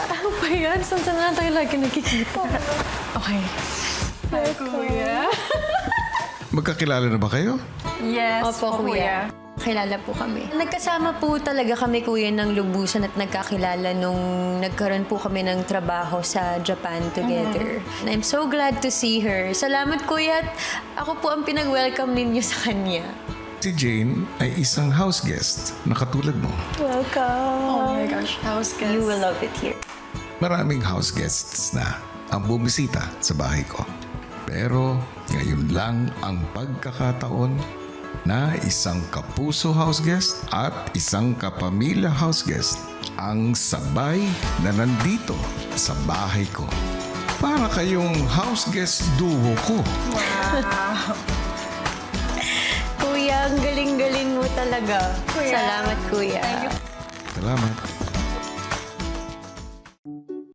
Ano ba yan? Saan na tayo lagi nagkikita? Okay. Hi, Kuya. Magkakilala na ba kayo? Yes, Opo, Kuya. Kilala po kami. Nagkasama po talaga kami, Kuya, ng lubusan at nagkakilala nung nagkaroon po kami ng trabaho sa Japan together. And I'm so glad to see her. Salamat, Kuya. At ako po ang pinag-welcome ninyo sa kanya. Si Jane ay isang house guest na katulad mo. Welcome. Oh my gosh, house guest. You will love it here. Maraming house guests na ang bumisita sa bahay ko. Pero ngayon lang ang pagkakataon na isang kapuso house guest at isang kapamilya house guest ang sabay na nandito sa bahay ko. Para kayong house guest duo ko. Kuya, ang galing-galing mo talaga. Kuya. Salamat, Kuya. Salamat.